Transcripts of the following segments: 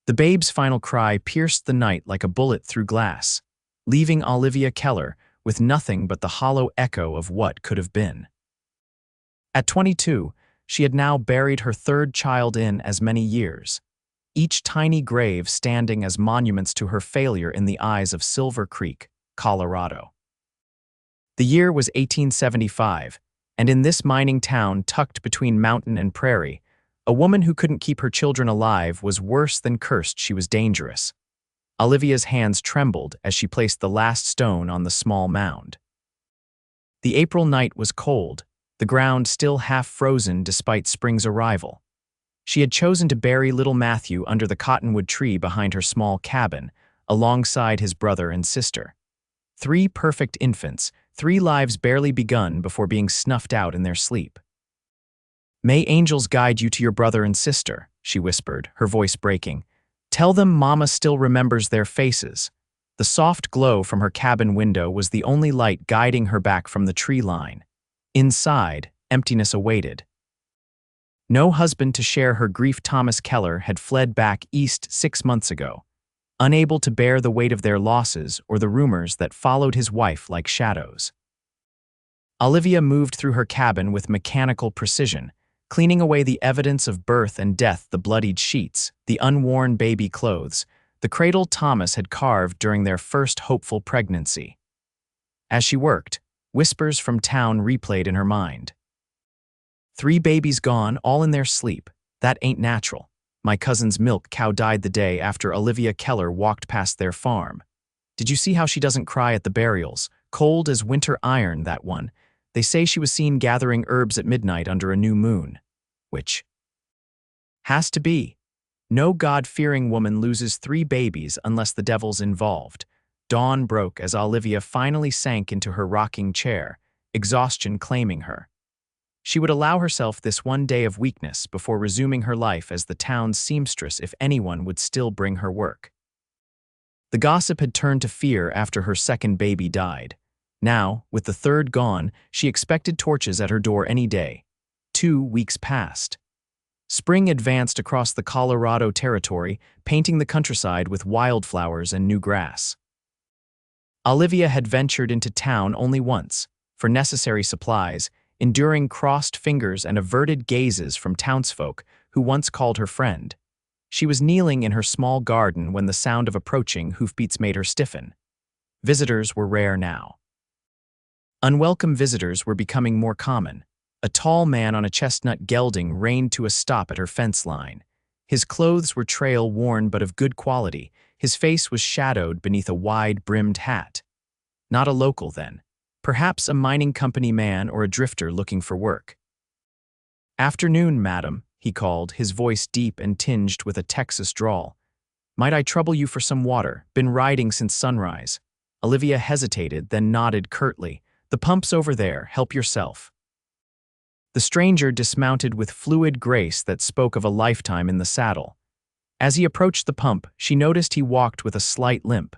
The babe's final cry pierced the night like a bullet through glass, leaving Olivia Keller with nothing but the hollow echo of what could have been. At 22, she had now buried her third child in as many years, each tiny grave standing as monuments to her failure in the eyes of Silver Creek, Colorado. The year was 1875, and in this mining town tucked between mountain and prairie, a woman who couldn't keep her children alive was worse than cursed. She was dangerous. Olivia's hands trembled as she placed the last stone on the small mound. The April night was cold, the ground still half frozen despite spring's arrival. She had chosen to bury little Matthew under the cottonwood tree behind her small cabin, alongside his brother and sister. 3 perfect infants, 3 lives barely begun before being snuffed out in their sleep. "May angels guide you to your brother and sister," she whispered, her voice breaking. "Tell them Mama still remembers their faces." The soft glow from her cabin window was the only light guiding her back from the tree line. Inside, emptiness awaited. No husband to share her grief. Thomas Keller had fled back east 6 months ago, unable to bear the weight of their losses or the rumors that followed his wife like shadows. Olivia moved through her cabin with mechanical precision, cleaning away the evidence of birth and death, the bloodied sheets, the unworn baby clothes, the cradle Thomas had carved during their first hopeful pregnancy. As she worked, whispers from town replayed in her mind. 3 babies gone, all in their sleep. That ain't natural. My cousin's milk cow died the day after Olivia Keller walked past their farm. Did you see how she doesn't cry at the burials? Cold as winter iron, that one. They say she was seen gathering herbs at midnight under a new moon. Which has to be. No God-fearing woman loses 3 babies unless the devil's involved. Dawn broke as Olivia finally sank into her rocking chair, exhaustion claiming her. She would allow herself this one day of weakness before resuming her life as the town's seamstress if anyone would still bring her work. The gossip had turned to fear after her second baby died. Now, with the third gone, she expected torches at her door any day. 2 weeks passed. Spring advanced across the Colorado Territory, painting the countryside with wildflowers and new grass. Olivia had ventured into town only once, for necessary supplies, enduring crossed fingers and averted gazes from townsfolk who once called her friend. She was kneeling in her small garden when the sound of approaching hoofbeats made her stiffen. Visitors were rare now. Unwelcome visitors were becoming more common. A tall man on a chestnut gelding reined to a stop at her fence line. His clothes were trail-worn but of good quality. His face was shadowed beneath a wide-brimmed hat. Not a local, then. Perhaps a mining company man or a drifter looking for work. "Afternoon, madam," he called, his voice deep and tinged with a Texas drawl. "Might I trouble you for some water? Been riding since sunrise." Olivia hesitated, then nodded curtly. "The pump's over there. Help yourself." The stranger dismounted with fluid grace that spoke of a lifetime in the saddle. As he approached the pump, she noticed he walked with a slight limp.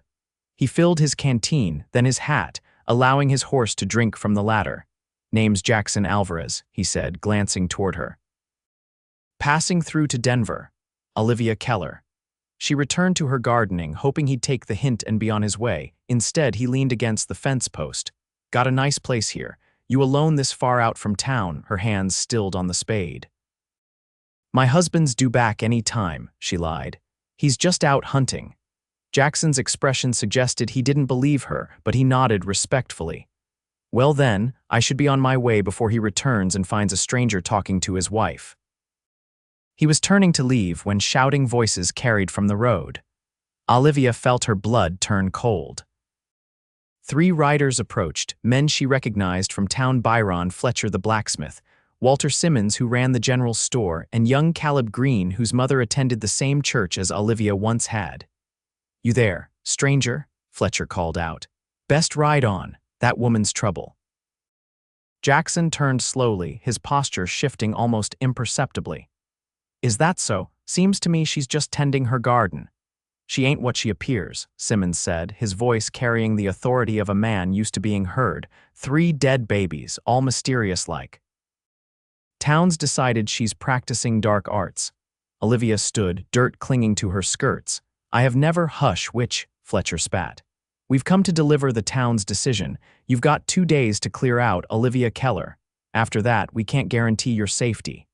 He filled his canteen, then his hat, allowing his horse to drink from the latter. "Name's Jackson Alvarez," he said, glancing toward her. Passing through to Denver, Olivia Keller. She returned to her gardening, hoping he'd take the hint and be on his way. Instead, he leaned against the fence post. "Got a nice place here. You alone this far out from town," her hands stilled on the spade. "My husband's due back any time," she lied. "He's just out hunting." Jackson's expression suggested he didn't believe her, but he nodded respectfully. "Well then, I should be on my way before he returns and finds a stranger talking to his wife." He was turning to leave when shouting voices carried from the road. Olivia felt her blood turn cold. 3 riders approached, men she recognized from town: Byron Fletcher the blacksmith, Walter Simmons who ran the general store, and young Caleb Green whose mother attended the same church as Olivia once had. "You there, stranger?" Fletcher called out. "Best ride on. That woman's trouble." Jackson turned slowly, his posture shifting almost imperceptibly. "Is that so? Seems to me she's just tending her garden." "She ain't what she appears," Simmons said, his voice carrying the authority of a man used to being heard. 3 dead babies, all mysterious-like. "Towns decided she's practicing dark arts." Olivia stood, dirt clinging to her skirts. I have never hush, witch, Fletcher spat. We've come to deliver the town's decision. You've got 2 days to clear out, Olivia Keller. After that, we can't guarantee your safety.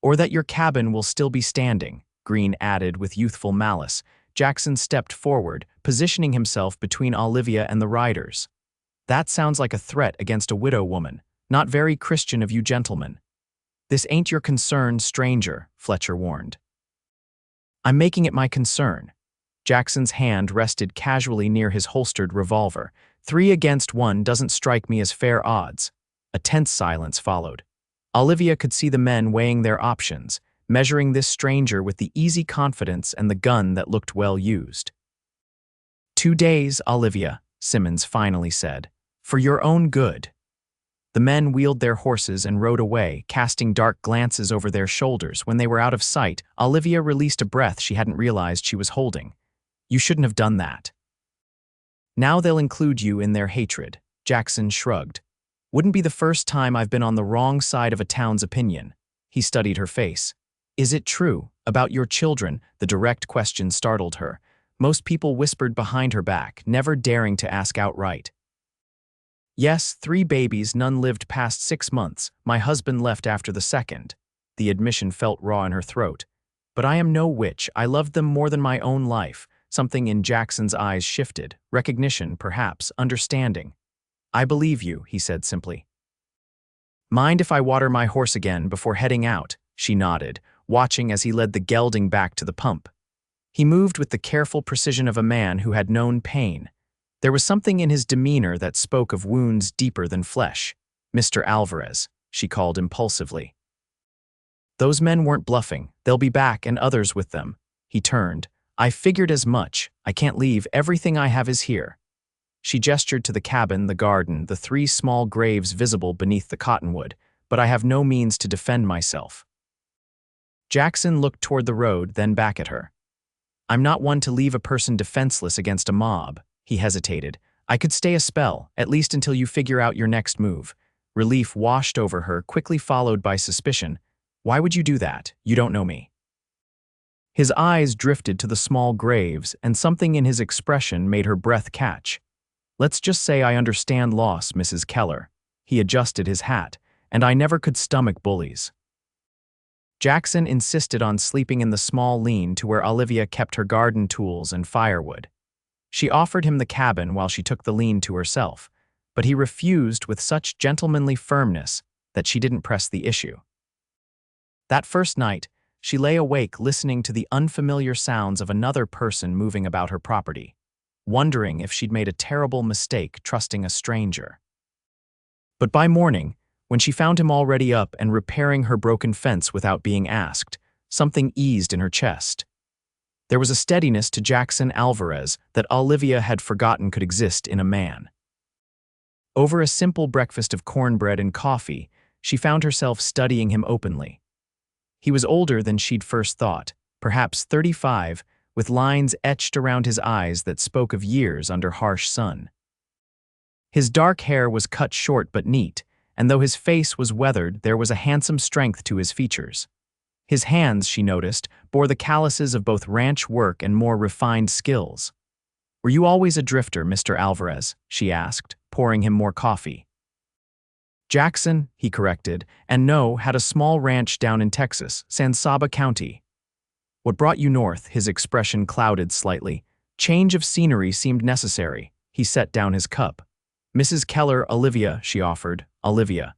Or that your cabin will still be standing, Green added with youthful malice. Jackson stepped forward, positioning himself between Olivia and the riders. That sounds like a threat against a widow woman. Not very Christian of you gentlemen. This ain't your concern, stranger, Fletcher warned. I'm making it my concern. Jackson's hand rested casually near his holstered revolver. 3 against 1 doesn't strike me as fair odds. A tense silence followed. Olivia could see the men weighing their options, measuring this stranger with the easy confidence and the gun that looked well used. 2 days, Olivia, Simmons finally said. For your own good. The men wheeled their horses and rode away, casting dark glances over their shoulders. When they were out of sight, Olivia released a breath she hadn't realized she was holding. You shouldn't have done that. Now they'll include you in their hatred, Jackson shrugged. Wouldn't be the first time I've been on the wrong side of a town's opinion. He studied her face. Is it true, about your children? The direct question startled her. Most people whispered behind her back, never daring to ask outright. Yes, 3 babies, none lived past 6 months. My husband left after the second. The admission felt raw in her throat. But I am no witch. I loved them more than my own life. Something in Jackson's eyes shifted. Recognition, perhaps, understanding. I believe you, he said simply. Mind if I water my horse again before heading out? She nodded, watching as he led the gelding back to the pump. He moved with the careful precision of a man who had known pain. There was something in his demeanor that spoke of wounds deeper than flesh. Mr. Alvarez, she called impulsively. Those men weren't bluffing. They'll be back and others with them. He turned. I figured as much. I can't leave. Everything I have is here. She gestured to the cabin, the garden, the 3 small graves visible beneath the cottonwood, but I have no means to defend myself. Jackson looked toward the road, then back at her. I'm not one to leave a person defenseless against a mob. He hesitated. I could stay a spell, at least until you figure out your next move. Relief washed over her, quickly followed by suspicion. Why would you do that? You don't know me. His eyes drifted to the small graves, and something in his expression made her breath catch. Let's just say I understand loss, Mrs. Keller. He adjusted his hat, and I never could stomach bullies. Jackson insisted on sleeping in the small lean to where Olivia kept her garden tools and firewood. She offered him the cabin while she took the lean to herself, but he refused with such gentlemanly firmness that she didn't press the issue. That first night, she lay awake listening to the unfamiliar sounds of another person moving about her property, wondering if she'd made a terrible mistake trusting a stranger. But by morning, when she found him already up and repairing her broken fence without being asked, something eased in her chest. There was a steadiness to Jackson Alvarez that Olivia had forgotten could exist in a man. Over a simple breakfast of cornbread and coffee, she found herself studying him openly. He was older than she'd first thought, perhaps 35, with lines etched around his eyes that spoke of years under harsh sun. His dark hair was cut short but neat, and though his face was weathered, there was a handsome strength to his features. His hands, she noticed, bore the calluses of both ranch work and more refined skills. Were you always a drifter, Mr. Alvarez? She asked, pouring him more coffee. Jackson, he corrected, and no, had a small ranch down in Texas, San Saba County. What brought you north? His expression clouded slightly. Change of scenery seemed necessary. He set down his cup. Mrs. Keller, Olivia, she offered. Olivia.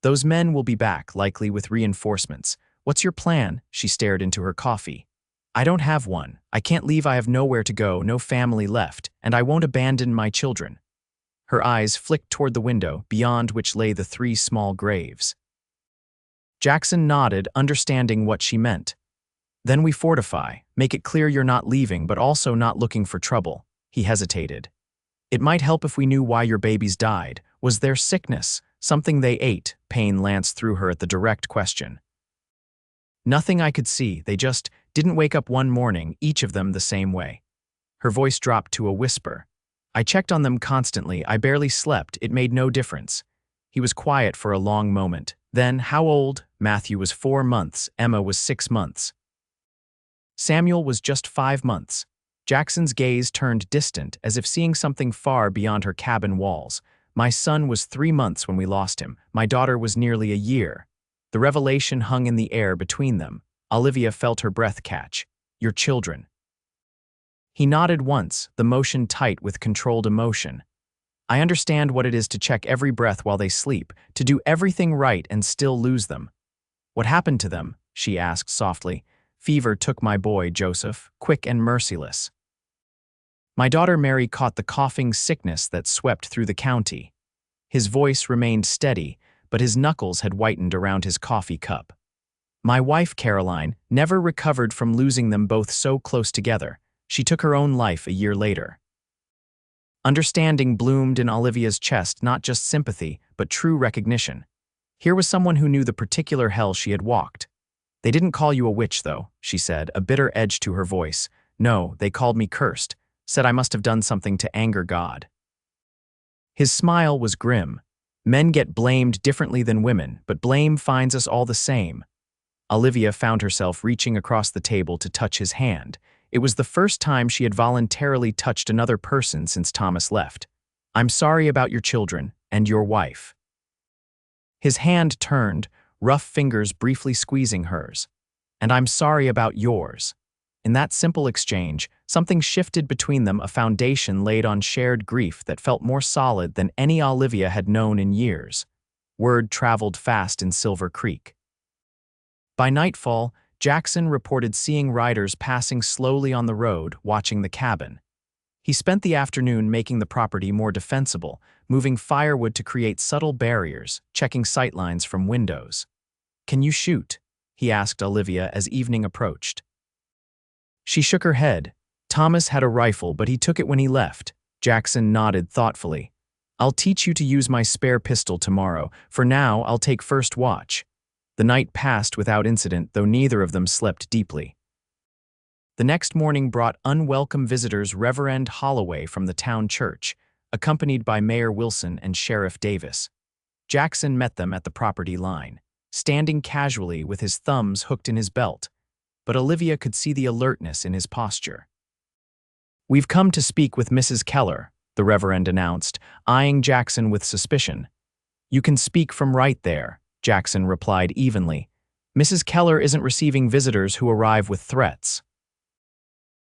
Those men will be back, likely with reinforcements. What's your plan? She stared into her coffee. I don't have one. I can't leave. I have nowhere to go, no family left, and I won't abandon my children. Her eyes flicked toward the window, beyond which lay the 3 small graves. Jackson nodded, understanding what she meant. Then we fortify, make it clear you're not leaving, but also not looking for trouble. He hesitated. It might help if we knew why your babies died. Was there sickness? Something they ate? Pain lanced through her at the direct question. Nothing I could see. They just didn't wake up one morning, each of them the same way. Her voice dropped to a whisper. I checked on them constantly. I barely slept. It made no difference. He was quiet for a long moment. Then, how old? Matthew was 4 months, Emma was 6 months. Samuel was just 5 months. Jackson's gaze turned distant, as if seeing something far beyond her cabin walls. My son was 3 months when we lost him. My daughter was nearly a year. The revelation hung in the air between them. Olivia felt her breath catch. Your children. He nodded once, the motion tight with controlled emotion. I understand what it is to check every breath while they sleep, to do everything right and still lose them. What happened to them? She asked softly. Fever took my boy, Joseph, quick and merciless. My daughter Mary caught the coughing sickness that swept through the county. His voice remained steady, but his knuckles had whitened around his coffee cup. My wife, Caroline, never recovered from losing them both so close together. She took her own life a year later. Understanding bloomed in Olivia's chest, not just sympathy, but true recognition. Here was someone who knew the particular hell she had walked. They didn't call you a witch, though, she said, a bitter edge to her voice. No, they called me cursed, said I must have done something to anger God. His smile was grim. Men get blamed differently than women, but blame finds us all the same. Olivia found herself reaching across the table to touch his hand. It was the first time she had voluntarily touched another person since Thomas left. I'm sorry about your children and your wife. His hand turned, rough fingers briefly squeezing hers. And I'm sorry about yours. In that simple exchange, something shifted between them, a foundation laid on shared grief that felt more solid than any Olivia had known in years. Word traveled fast in Silver Creek. By nightfall, Jackson reported seeing riders passing slowly on the road, watching the cabin. He spent the afternoon making the property more defensible, moving firewood to create subtle barriers, checking sightlines from windows. Can you shoot? He asked Olivia as evening approached. She shook her head. Thomas had a rifle, but he took it when he left. Jackson nodded thoughtfully. I'll teach you to use my spare pistol tomorrow. For now, I'll take first watch. The night passed without incident, though neither of them slept deeply. The next morning brought unwelcome visitors Reverend Holloway from the town church, accompanied by Mayor Wilson and Sheriff Davis. Jackson met them at the property line, standing casually with his thumbs hooked in his belt, but Olivia could see the alertness in his posture. We've come to speak with Mrs. Keller, the Reverend announced, eyeing Jackson with suspicion. You can speak from right there, Jackson replied evenly. Mrs. Keller isn't receiving visitors who arrive with threats.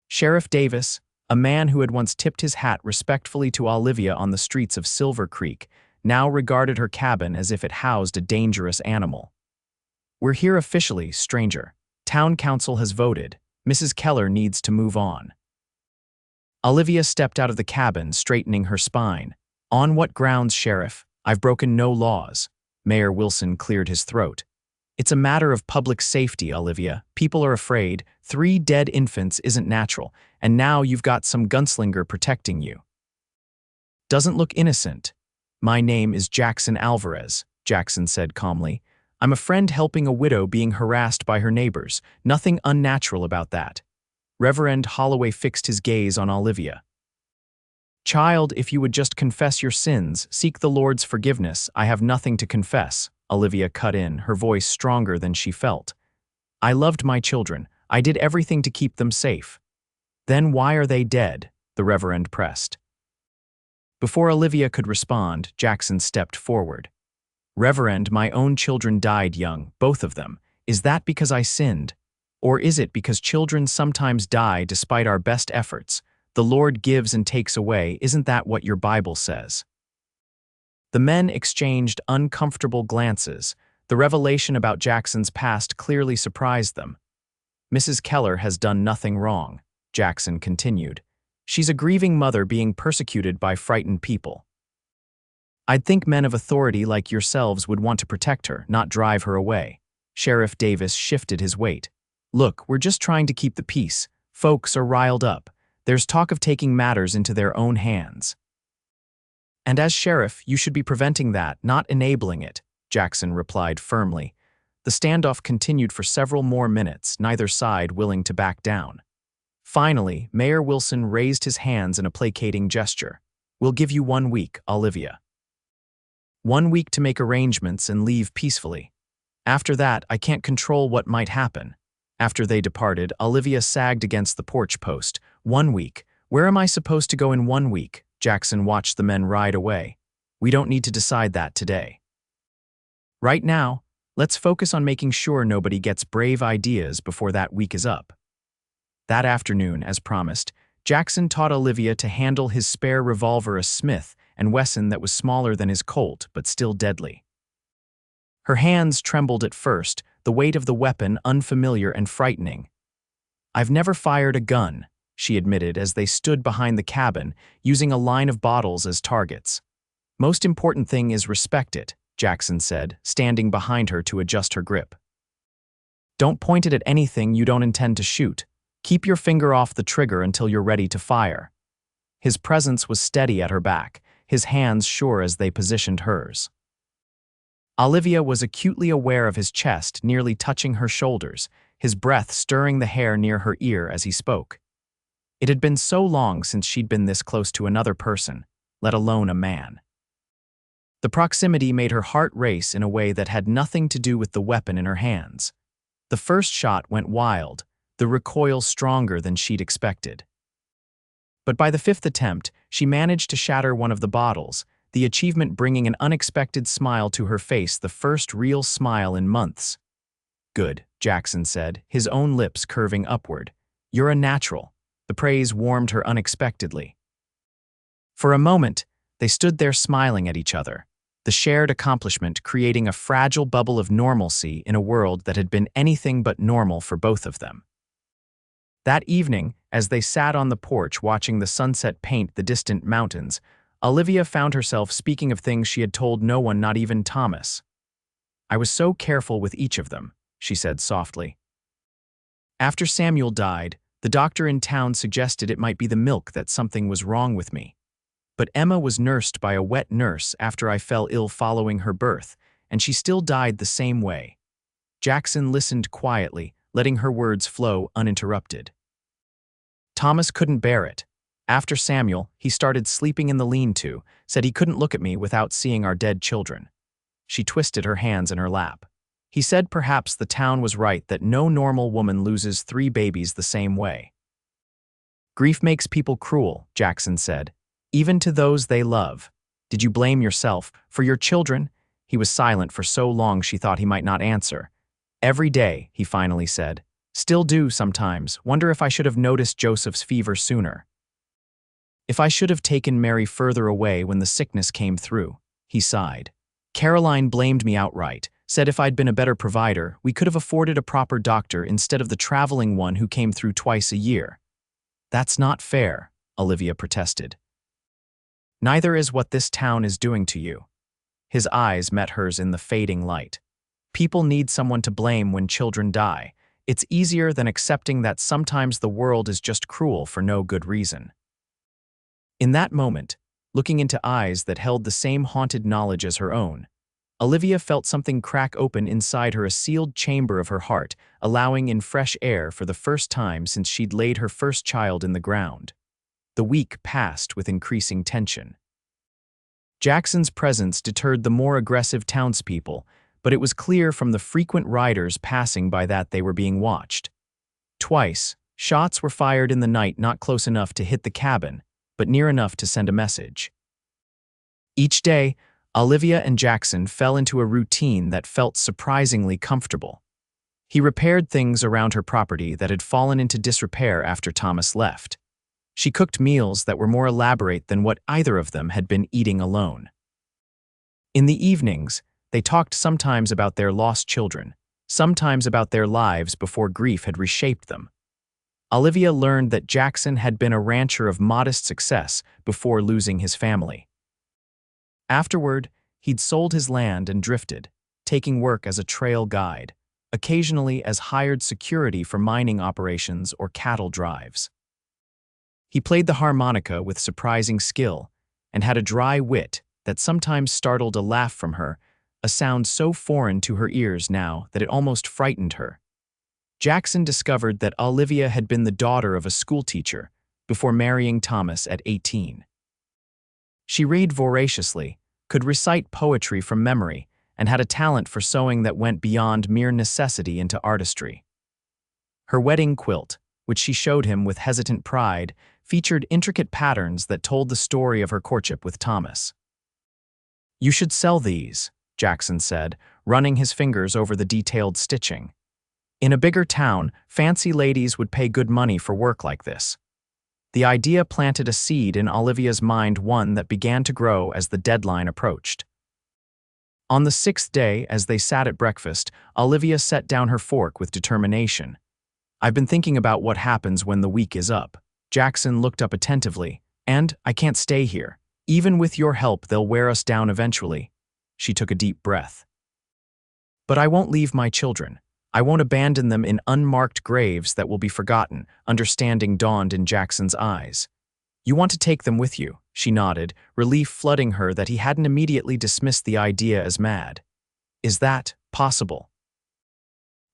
Sheriff Davis, a man who had once tipped his hat respectfully to Olivia on the streets of Silver Creek, now regarded her cabin as if it housed a dangerous animal. We're here officially, stranger. Town council has voted. Mrs. Keller needs to move on. Olivia stepped out of the cabin, straightening her spine. On what grounds, Sheriff? I've broken no laws. Mayor Wilson cleared his throat. It's a matter of public safety, Olivia. People are afraid. 3 dead infants isn't natural, and now you've got some gunslinger protecting you. Doesn't look innocent. My name is Jackson Alvarez, Jackson said calmly. I'm a friend helping a widow being harassed by her neighbors. Nothing unnatural about that. Reverend Holloway fixed his gaze on Olivia. Child, if you would just confess your sins, seek the Lord's forgiveness. I have nothing to confess, Olivia cut in, her voice stronger than she felt. I loved my children. I did everything to keep them safe. Then why are they dead? The Reverend pressed. Before Olivia could respond, Jackson stepped forward. Reverend, my own children died young, both of them. Is that because I sinned? Or is it because children sometimes die despite our best efforts? The Lord gives and takes away, isn't that what your Bible says? The men exchanged uncomfortable glances. The revelation about Jackson's past clearly surprised them. Mrs. Keller has done nothing wrong, Jackson continued. She's a grieving mother being persecuted by frightened people. I'd think men of authority like yourselves would want to protect her, not drive her away. Sheriff Davis shifted his weight. Look, we're just trying to keep the peace. Folks are riled up. There's talk of taking matters into their own hands. And as sheriff, you should be preventing that, not enabling it, Jackson replied firmly. The standoff continued for several more minutes, neither side willing to back down. Finally, Mayor Wilson raised his hands in a placating gesture. We'll give you 1 week, Olivia. 1 week to make arrangements and leave peacefully. After that, I can't control what might happen. After they departed, Olivia sagged against the porch post. 1 week. Where am I supposed to go in 1 week? Jackson watched the men ride away. We don't need to decide that today. Right now, let's focus on making sure nobody gets brave ideas before that week is up. That afternoon, as promised, Jackson taught Olivia to handle his spare revolver, a Smith & Wesson that was smaller than his Colt but still deadly. Her hands trembled at first, the weight of the weapon unfamiliar and frightening. "I've never fired a gun," she admitted as they stood behind the cabin, using a line of bottles as targets. "Most important thing is respect it," Jackson said, standing behind her to adjust her grip. "Don't point it at anything you don't intend to shoot. Keep your finger off the trigger until you're ready to fire." His presence was steady at her back, his hands sure as they positioned hers. Olivia was acutely aware of his chest nearly touching her shoulders, his breath stirring the hair near her ear as he spoke. It had been so long since she'd been this close to another person, let alone a man. The proximity made her heart race in a way that had nothing to do with the weapon in her hands. The first shot went wild, the recoil stronger than she'd expected. But by the 5th attempt, she managed to shatter one of the bottles, the achievement bringing an unexpected smile to her face, the first real smile in months. "Good," Jackson said, his own lips curving upward. "You're a natural." The praise warmed her unexpectedly. For a moment, they stood there smiling at each other, the shared accomplishment creating a fragile bubble of normalcy in a world that had been anything but normal for both of them. That evening, as they sat on the porch watching the sunset paint the distant mountains, Olivia found herself speaking of things she had told no one, not even Thomas. "I was so careful with each of them," she said softly. "After Samuel died, the doctor in town suggested it might be the milk, that something was wrong with me. But Emma was nursed by a wet nurse after I fell ill following her birth, and she still died the same way." Jackson listened quietly, letting her words flow uninterrupted. "Thomas couldn't bear it. After Samuel, he started sleeping in the lean-to, said he couldn't look at me without seeing our dead children." She twisted her hands in her lap. "He said perhaps the town was right, that no normal woman loses 3 babies the same way." "Grief makes people cruel," Jackson said, "even to those they love. Did you blame yourself for your children?" He was silent for so long she thought he might not answer. "Every day," he finally said. "Still do sometimes. Wonder if I should have noticed Joseph's fever sooner. If I should have taken Mary further away when the sickness came through." He sighed. "Caroline blamed me outright, said if I'd been a better provider, we could have afforded a proper doctor instead of the traveling one who came through twice a year." "That's not fair," Olivia protested. "Neither is what this town is doing to you." His eyes met hers in the fading light. "People need someone to blame when children die. It's easier than accepting that sometimes the world is just cruel for no good reason." In that moment, looking into eyes that held the same haunted knowledge as her own, Olivia felt something crack open inside her, a sealed chamber of her heart, allowing in fresh air for the first time since she'd laid her first child in the ground. The week passed with increasing tension. Jackson's presence deterred the more aggressive townspeople, but it was clear from the frequent riders passing by that they were being watched. Twice, shots were fired in the night, not close enough to hit the cabin, but near enough to send a message. Each day, Olivia and Jackson fell into a routine that felt surprisingly comfortable. He repaired things around her property that had fallen into disrepair after Thomas left. She cooked meals that were more elaborate than what either of them had been eating alone. In the evenings, they talked sometimes about their lost children, sometimes about their lives before grief had reshaped them. Olivia learned that Jackson had been a rancher of modest success before losing his family. Afterward, he'd sold his land and drifted, taking work as a trail guide, occasionally as hired security for mining operations or cattle drives. He played the harmonica with surprising skill and had a dry wit that sometimes startled a laugh from her, a sound so foreign to her ears now that it almost frightened her. Jackson discovered that Olivia had been the daughter of a schoolteacher before marrying Thomas at 18. She read voraciously, could recite poetry from memory, and had a talent for sewing that went beyond mere necessity into artistry. Her wedding quilt, which she showed him with hesitant pride, featured intricate patterns that told the story of her courtship with Thomas. "You should sell these," Jackson said, running his fingers over the detailed stitching. "In a bigger town, fancy ladies would pay good money for work like this." The idea planted a seed in Olivia's mind, one that began to grow as the deadline approached. On the 6th day, as they sat at breakfast, Olivia set down her fork with determination. "I've been thinking about what happens when the week is up." Jackson looked up attentively. "And I can't stay here. Even with your help, they'll wear us down eventually." She took a deep breath. "But I won't leave my children. I won't abandon them in unmarked graves that will be forgotten." Understanding dawned in Jackson's eyes. "You want to take them with you?" She nodded, relief flooding her that he hadn't immediately dismissed the idea as mad. "Is that possible?"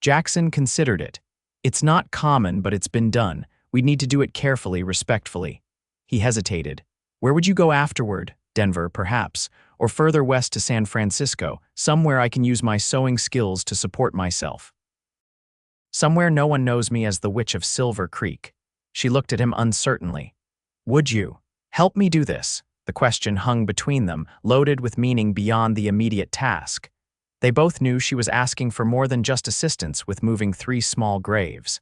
Jackson considered it. "It's not common, but it's been done. We'd need to do it carefully, respectfully." He hesitated. "Where would you go afterward? Denver, perhaps, or further west to San Francisco, somewhere I can use my sewing skills to support myself." "Somewhere no one knows me as the Witch of Silver Creek." She looked at him uncertainly. "Would you help me do this?" The question hung between them, loaded with meaning beyond the immediate task. They both knew she was asking for more than just assistance with moving 3 small graves.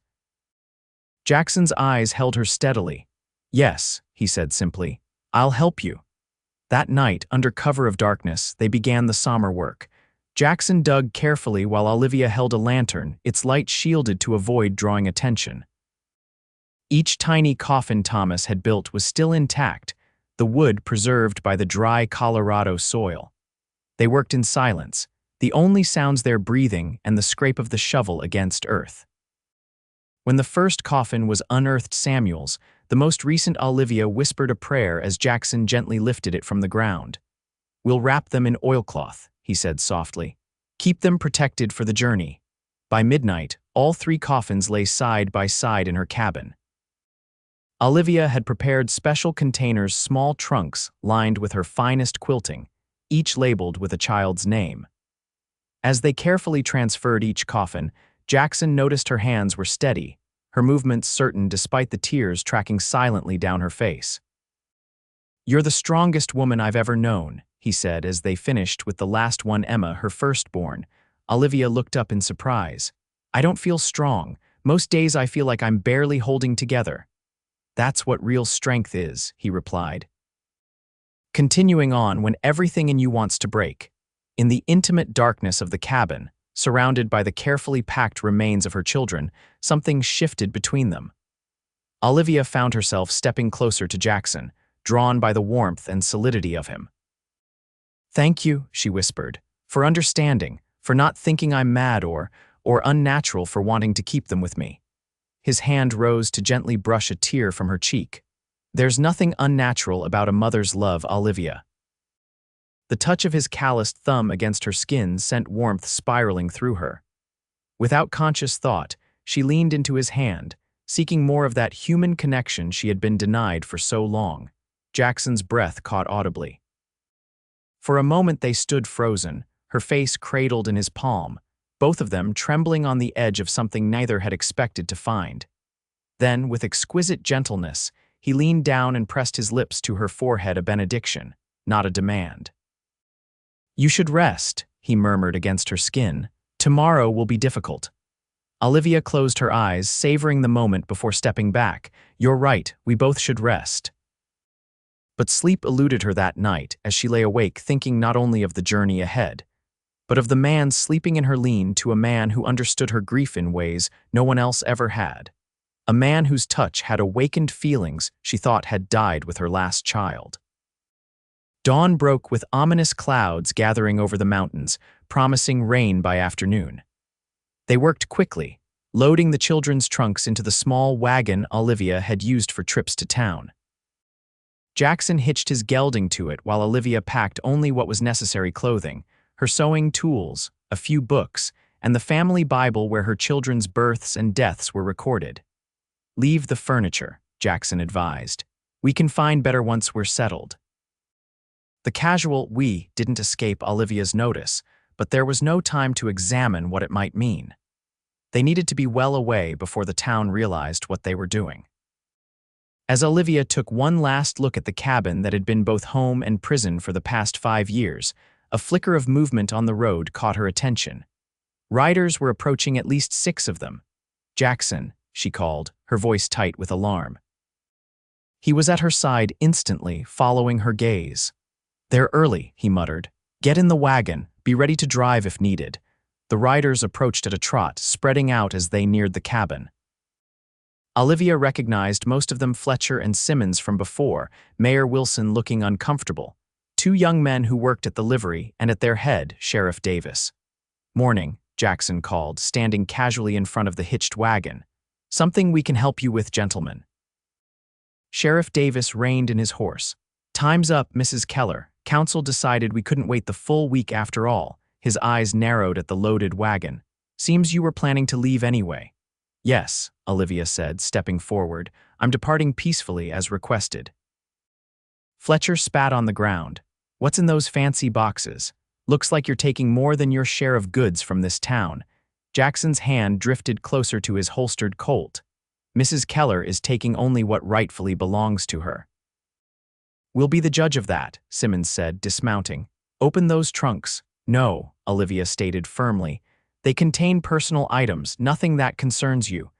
Jackson's eyes held her steadily. "Yes," he said simply. "I'll help you." That night, under cover of darkness, they began the somber work. Jackson dug carefully while Olivia held a lantern, its light shielded to avoid drawing attention. Each tiny coffin Thomas had built was still intact, the wood preserved by the dry Colorado soil. They worked in silence, the only sounds their breathing and the scrape of the shovel against earth. When the first coffin was unearthed, Samuel's, the most recent, Olivia whispered a prayer as Jackson gently lifted it from the ground. "We'll wrap them in oilcloth," he said softly. "Keep them protected for the journey." By midnight, all 3 coffins lay side by side in her cabin. Olivia had prepared special containers, small trunks lined with her finest quilting, each labeled with a child's name. As they carefully transferred each coffin, Jackson noticed her hands were steady, her movements certain despite the tears tracking silently down her face. "You're the strongest woman I've ever known," he said as they finished with the last one, Emma, her firstborn. Olivia looked up in surprise. "I don't feel strong. Most days I feel like I'm barely holding together." "That's what real strength is," he replied. "Continuing on when everything in you wants to break." In the intimate darkness of the cabin, surrounded by the carefully packed remains of her children, something shifted between them. Olivia found herself stepping closer to Jackson, drawn by the warmth and solidity of him. "Thank you," she whispered, "for understanding, for not thinking I'm mad or unnatural for wanting to keep them with me." His hand rose to gently brush a tear from her cheek. "There's nothing unnatural about a mother's love, Olivia." The touch of his calloused thumb against her skin sent warmth spiraling through her. Without conscious thought, she leaned into his hand, seeking more of that human connection she had been denied for so long. Jackson's breath caught audibly. For a moment they stood frozen, her face cradled in his palm, both of them trembling on the edge of something neither had expected to find. Then, with exquisite gentleness, he leaned down and pressed his lips to her forehead, a benediction, not a demand. "You should rest," he murmured against her skin. "Tomorrow will be difficult." Olivia closed her eyes, savoring the moment before stepping back. "You're right, we both should rest." But sleep eluded her that night as she lay awake, thinking not only of the journey ahead, but of the man sleeping in her lean to, a man who understood her grief in ways no one else ever had. A man whose touch had awakened feelings she thought had died with her last child. Dawn broke with ominous clouds gathering over the mountains, promising rain by afternoon. They worked quickly, loading the children's trunks into the small wagon Olivia had used for trips to town. Jackson hitched his gelding to it while Olivia packed only what was necessary clothing, her sewing tools, a few books, and the family Bible where her children's births and deaths were recorded. "Leave the furniture," Jackson advised. "We can find better once we're settled." The casual "we" didn't escape Olivia's notice, but there was no time to examine what it might mean. They needed to be well away before the town realized what they were doing. As Olivia took one last look at the cabin that had been both home and prison for the past 5 years, a flicker of movement on the road caught her attention. Riders were approaching, at least 6 of them. "Jackson," she called, her voice tight with alarm. He was at her side instantly, following her gaze. "They're early," he muttered. "Get in the wagon, be ready to drive if needed." The riders approached at a trot, spreading out as they neared the cabin. Olivia recognized most of them, Fletcher and Simmons from before, Mayor Wilson looking uncomfortable. 2 young men who worked at the livery, and at their head, Sheriff Davis. "Morning," Jackson called, standing casually in front of the hitched wagon. "Something we can help you with, gentlemen." Sheriff Davis reined in his horse. "Time's up, Mrs. Keller. Council decided we couldn't wait the full week after all." His eyes narrowed at the loaded wagon. "Seems you were planning to leave anyway." "Yes," Olivia said, stepping forward. "I'm departing peacefully as requested." Fletcher spat on the ground. "What's in those fancy boxes? Looks like you're taking more than your share of goods from this town." Jackson's hand drifted closer to his holstered Colt. "Mrs. Keller is taking only what rightfully belongs to her." "We'll be the judge of that," Simmons said, dismounting. "Open those trunks." "No," Olivia stated firmly. "They contain personal items, nothing that concerns you."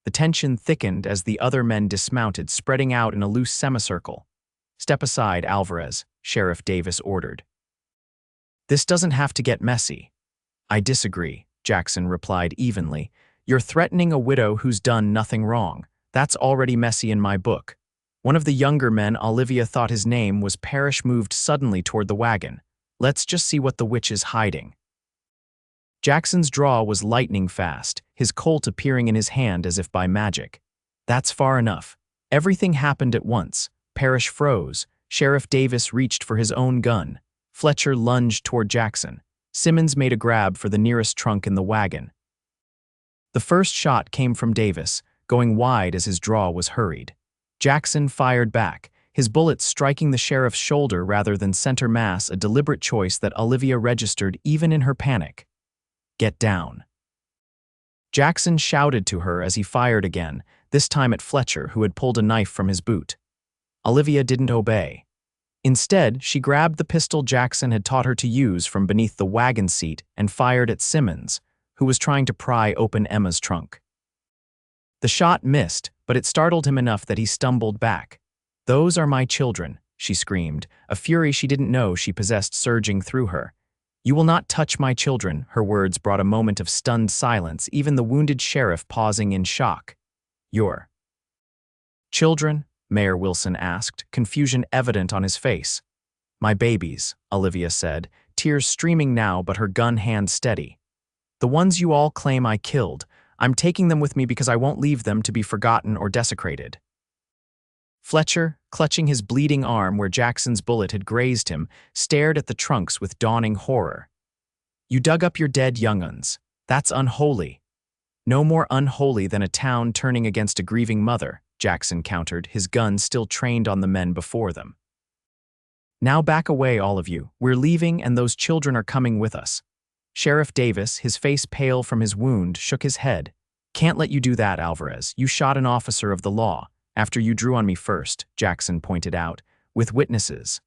The tension thickened as the other men dismounted, spreading out in a loose semicircle. "Step aside, Alvarez," Sheriff Davis ordered. "This doesn't have to get messy." "I disagree," Jackson replied evenly. "You're threatening a widow who's done nothing wrong. That's already messy in my book." One of the younger men, Olivia thought his name was Parrish, moved suddenly toward the wagon. "Let's just see what the witch is hiding." Jackson's draw was lightning fast, his Colt appearing in his hand as if by magic. "That's far enough." Everything happened at once. Parrish froze. Sheriff Davis reached for his own gun. Fletcher lunged toward Jackson. Simmons made a grab for the nearest trunk in the wagon. The first shot came from Davis, going wide as his draw was hurried. Jackson fired back, his bullet striking the sheriff's shoulder rather than center mass, a deliberate choice that Olivia registered even in her panic. "Get down." Jackson shouted to her as he fired again, this time at Fletcher, who had pulled a knife from his boot. Olivia didn't obey. Instead, she grabbed the pistol Jackson had taught her to use from beneath the wagon seat and fired at Simmons, who was trying to pry open Emma's trunk. The shot missed, but it startled him enough that he stumbled back. "Those are my children," she screamed, a fury she didn't know she possessed surging through her. "You will not touch my children." Her words brought a moment of stunned silence, even the wounded sheriff pausing in shock. "Your children?" Mayor Wilson asked, confusion evident on his face. "My babies," Olivia said, tears streaming now but her gun hand steady. "The ones you all claim I killed. I'm taking them with me because I won't leave them to be forgotten or desecrated." Fletcher, clutching his bleeding arm where Jackson's bullet had grazed him, stared at the trunks with dawning horror. "You dug up your dead young uns. That's unholy." "No more unholy than a town turning against a grieving mother," Jackson countered, his gun still trained on the men before them. "Now back away, all of you. We're leaving and those children are coming with us." Sheriff Davis, his face pale from his wound, shook his head. "Can't let you do that, Alvarez. You shot an officer of the law. After you drew on me first," Jackson pointed out, "with witnesses."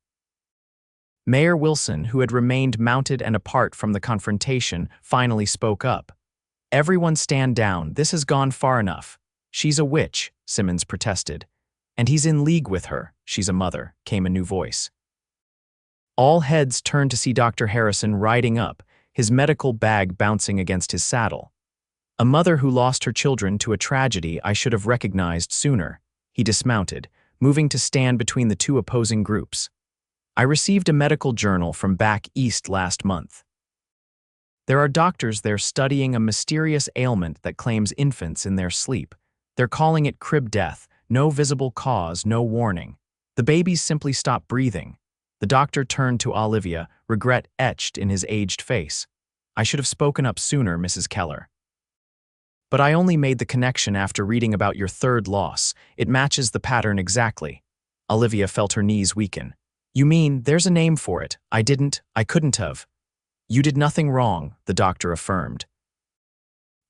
Mayor Wilson, who had remained mounted and apart from the confrontation, finally spoke up. "Everyone stand down. This has gone far enough." "She's a witch," Simmons protested. "And he's in league with her. She's a mother," came a new voice. All heads turned to see Dr. Harrison riding up, his medical bag bouncing against his saddle. "A mother who lost her children to a tragedy I should have recognized sooner." He dismounted, moving to stand between the two opposing groups. "I received a medical journal from back east last month. There are doctors there studying a mysterious ailment that claims infants in their sleep. They're calling it crib death, no visible cause, no warning. The babies simply stop breathing." The doctor turned to Olivia, regret etched in his aged face. "I should have spoken up sooner, Mrs. Keller. But I only made the connection after reading about your third loss. It matches the pattern exactly." Olivia felt her knees weaken. You mean, there's a name for it. I couldn't have. You did nothing wrong, the doctor affirmed.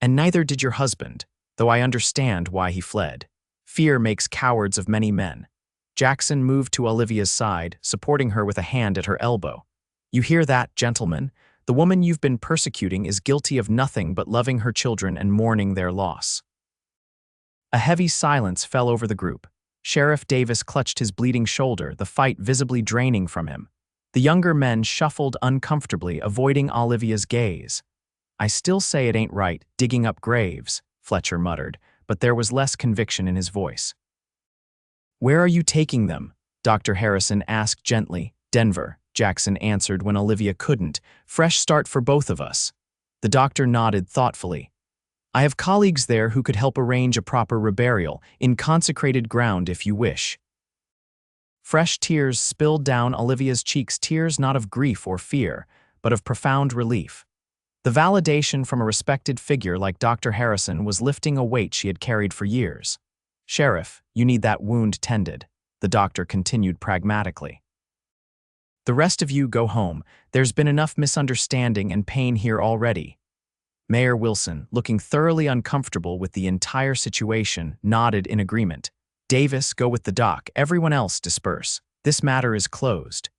And neither did your husband, though I understand why he fled. Fear makes cowards of many men. Jackson moved to Olivia's side, supporting her with a hand at her elbow. You hear that, gentlemen? The woman you've been persecuting is guilty of nothing but loving her children and mourning their loss. A heavy silence fell over the group. Sheriff Davis clutched his bleeding shoulder, the fight visibly draining from him. The younger men shuffled uncomfortably, avoiding Olivia's gaze. I still say it ain't right, digging up graves, Fletcher muttered, but there was less conviction in his voice. Where are you taking them? Dr. Harrison asked gently. Denver, Jackson answered when Olivia couldn't. Fresh start for both of us. The doctor nodded thoughtfully. I have colleagues there who could help arrange a proper reburial, in consecrated ground if you wish. Fresh tears spilled down Olivia's cheeks, tears not of grief or fear, but of profound relief. The validation from a respected figure like Dr. Harrison was lifting a weight she had carried for years. Sheriff, you need that wound tended, the doctor continued pragmatically. The rest of you go home. There's been enough misunderstanding and pain here already. Mayor Wilson, looking thoroughly uncomfortable with the entire situation, nodded in agreement. Davis, go with the doc. Everyone else disperse. This matter is closed.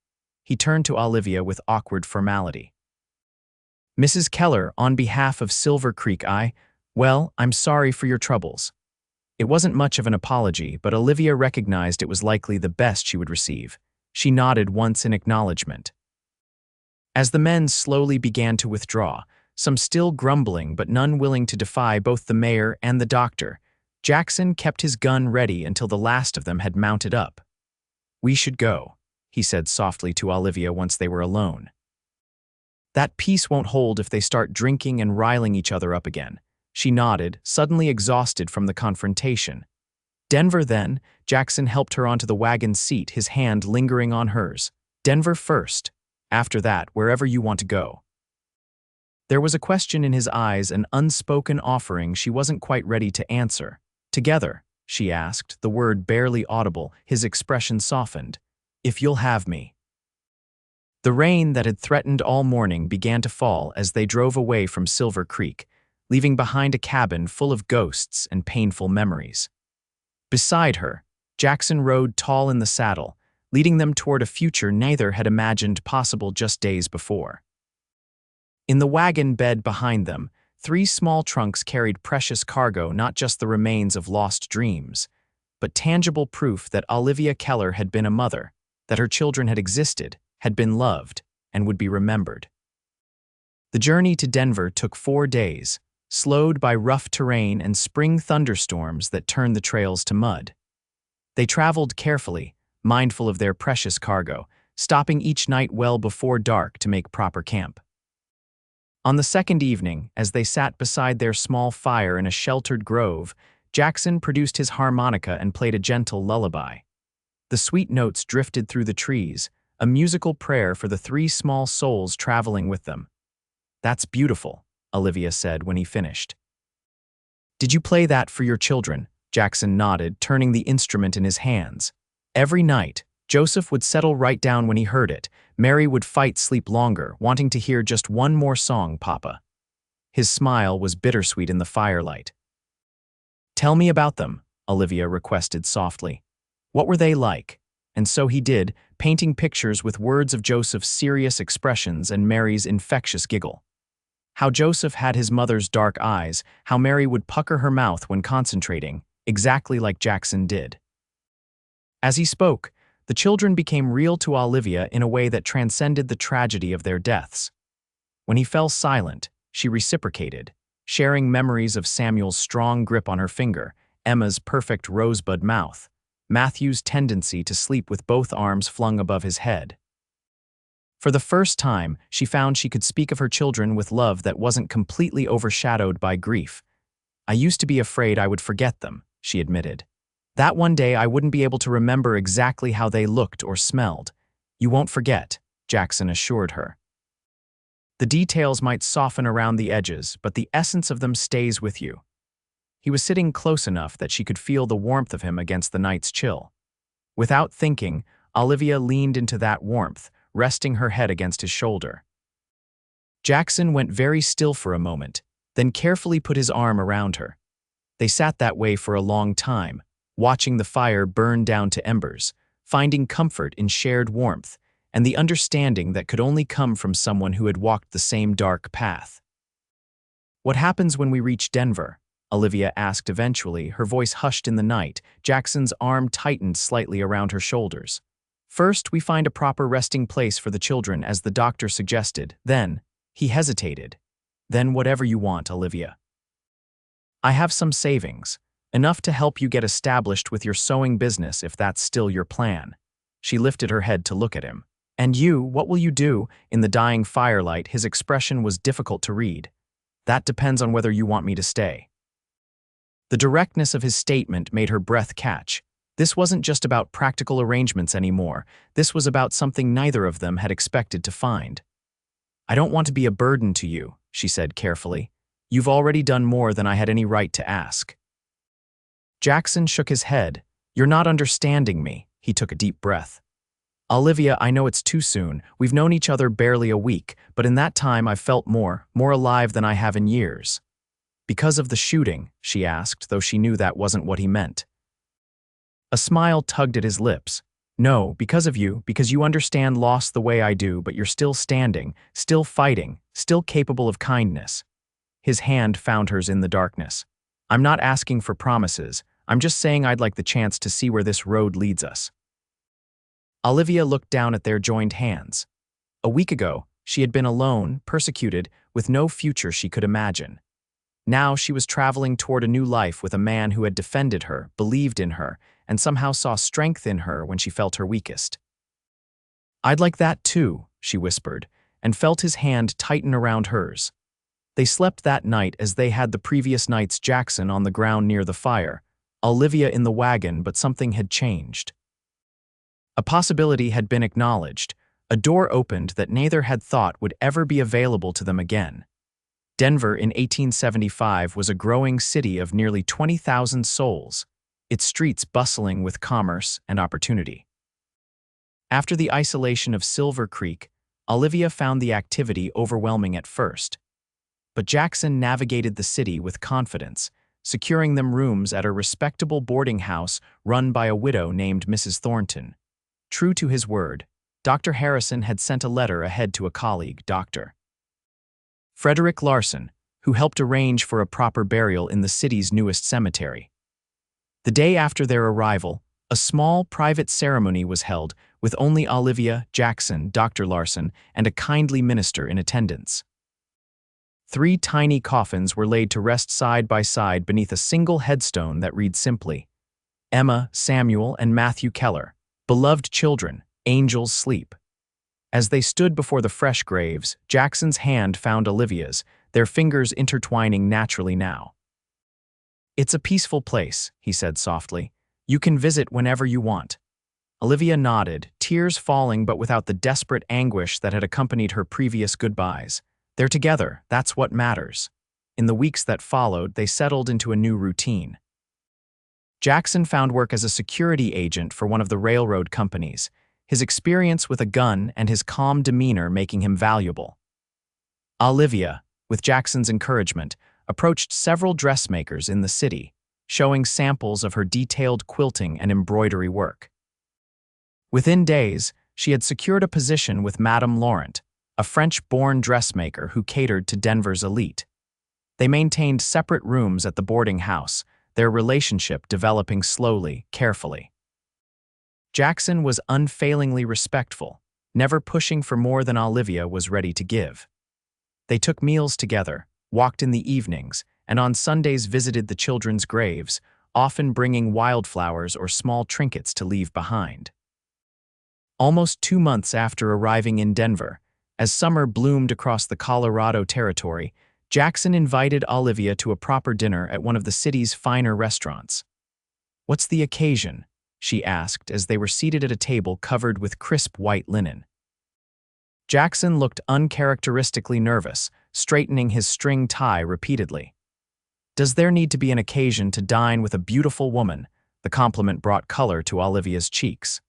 He turned to Olivia with awkward formality. Mrs. Keller, on behalf of Silver Creek, I'm sorry for your troubles. It wasn't much of an apology, but Olivia recognized it was likely the best she would receive. She nodded once in acknowledgement. As the men slowly began to withdraw, some still grumbling but none willing to defy both the mayor and the doctor, Jackson kept his gun ready until the last of them had mounted up. We should go, he said softly to Olivia once they were alone. That peace won't hold if they start drinking and riling each other up again. She nodded, suddenly exhausted from the confrontation. Denver then, Jackson helped her onto the wagon seat, his hand lingering on hers. Denver first. After that, wherever you want to go. There was a question in his eyes, an unspoken offering she wasn't quite ready to answer. Together, she asked, the word barely audible, his expression softened. If you'll have me. The rain that had threatened all morning began to fall as they drove away from Silver Creek, leaving behind a cabin full of ghosts and painful memories. Beside her, Jackson rode tall in the saddle, leading them toward a future neither had imagined possible just days before. In the wagon bed behind them, 3 small trunks carried precious cargo, not just the remains of lost dreams, but tangible proof that Olivia Keller had been a mother, that her children had existed, had been loved, and would be remembered. The journey to Denver took 4 days, slowed by rough terrain and spring thunderstorms that turned the trails to mud. They traveled carefully, mindful of their precious cargo, stopping each night well before dark to make proper camp. On the second evening, as they sat beside their small fire in a sheltered grove, Jackson produced his harmonica and played a gentle lullaby. The sweet notes drifted through the trees, a musical prayer for the 3 small souls traveling with them. That's beautiful, Olivia said when he finished. Did you play that for your children? Jackson nodded, turning the instrument in his hands. Every night, Joseph would settle right down when he heard it. Mary would fight sleep longer, wanting to hear just one more song, Papa. His smile was bittersweet in the firelight. Tell me about them, Olivia requested softly. What were they like? And so he did, painting pictures with words of Joseph's serious expressions and Mary's infectious giggle. How Joseph had his mother's dark eyes, how Mary would pucker her mouth when concentrating, exactly like Jackson did. As he spoke, the children became real to Olivia in a way that transcended the tragedy of their deaths. When he fell silent, she reciprocated, sharing memories of Samuel's strong grip on her finger, Emma's perfect rosebud mouth, Matthew's tendency to sleep with both arms flung above his head. For the first time, she found she could speak of her children with love that wasn't completely overshadowed by grief. I used to be afraid I would forget them, she admitted. That one day I wouldn't be able to remember exactly how they looked or smelled. You won't forget, Jackson assured her. The details might soften around the edges, but the essence of them stays with you. He was sitting close enough that she could feel the warmth of him against the night's chill. Without thinking, Olivia leaned into that warmth, resting her head against his shoulder. Jackson went very still for a moment, then carefully put his arm around her. They sat that way for a long time, watching the fire burn down to embers, finding comfort in shared warmth and the understanding that could only come from someone who had walked the same dark path. "What happens when we reach Denver?" Olivia asked eventually, her voice hushed in the night. Jackson's arm tightened slightly around her shoulders. "First, we find a proper resting place for the children, as the doctor suggested. Then," he hesitated, "then whatever you want, Olivia. I have some savings, enough to help you get established with your sewing business if that's still your plan." She lifted her head to look at him. "And you, what will you do?" In the dying firelight, his expression was difficult to read. "That depends on whether you want me to stay." The directness of his statement made her breath catch. This wasn't just about practical arrangements anymore. This was about something neither of them had expected to find. "I don't want to be a burden to you," she said carefully. "You've already done more than I had any right to ask." Jackson shook his head. "You're not understanding me." He took a deep breath. "Olivia, I know it's too soon. We've known each other barely a week, but in that time I've felt more alive than I have in years." "Because of the shooting?" she asked, though she knew that wasn't what he meant. A smile tugged at his lips. "No, because of you, because you understand loss the way I do, but you're still standing, still fighting, still capable of kindness." His hand found hers in the darkness. "I'm not asking for promises. I'm just saying I'd like the chance to see where this road leads us." Olivia looked down at their joined hands. A week ago, she had been alone, persecuted, with no future she could imagine. Now she was traveling toward a new life with a man who had defended her, believed in her, and somehow saw strength in her when she felt her weakest. "I'd like that too," she whispered, and felt his hand tighten around hers. They slept that night as they had the previous nights, Jackson on the ground near the fire, Olivia in the wagon, but something had changed. A possibility had been acknowledged, a door opened that neither had thought would ever be available to them again. Denver in 1875 was a growing city of nearly 20,000 souls, its streets bustling with commerce and opportunity. After the isolation of Silver Creek, Olivia found the activity overwhelming at first. But Jackson navigated the city with confidence, securing them rooms at a respectable boarding house run by a widow named Mrs. Thornton. True to his word, Dr. Harrison had sent a letter ahead to a colleague, Dr. Frederick Larson, who helped arrange for a proper burial in the city's newest cemetery. The day after their arrival, a small private ceremony was held with only Olivia, Jackson, Dr. Larson, and a kindly minister in attendance. 3 tiny coffins were laid to rest side by side beneath a single headstone that read simply, "Emma, Samuel, and Matthew Keller, beloved children, angels sleep." As they stood before the fresh graves, Jackson's hand found Olivia's, their fingers intertwining naturally now. "It's a peaceful place," he said softly. "You can visit whenever you want." Olivia nodded, tears falling but without the desperate anguish that had accompanied her previous goodbyes. They're together, that's what matters. In the weeks that followed, they settled into a new routine. Jackson found work as a security agent for one of the railroad companies, his experience with a gun and his calm demeanor making him valuable. Olivia, with Jackson's encouragement, approached several dressmakers in the city, showing samples of her detailed quilting and embroidery work. Within days, she had secured a position with Madame Laurent, a French-born dressmaker who catered to Denver's elite. They maintained separate rooms at the boarding house, their relationship developing slowly, carefully. Jackson was unfailingly respectful, never pushing for more than Olivia was ready to give. They took meals together, walked in the evenings, and on Sundays visited the children's graves, often bringing wildflowers or small trinkets to leave behind. Almost 2 months after arriving in Denver, as summer bloomed across the Colorado Territory, Jackson invited Olivia to a proper dinner at one of the city's finer restaurants. "What's the occasion?" she asked as they were seated at a table covered with crisp white linen. Jackson looked uncharacteristically nervous, straightening his string tie repeatedly. "Does there need to be an occasion to dine with a beautiful woman?" The compliment brought color to Olivia's cheeks.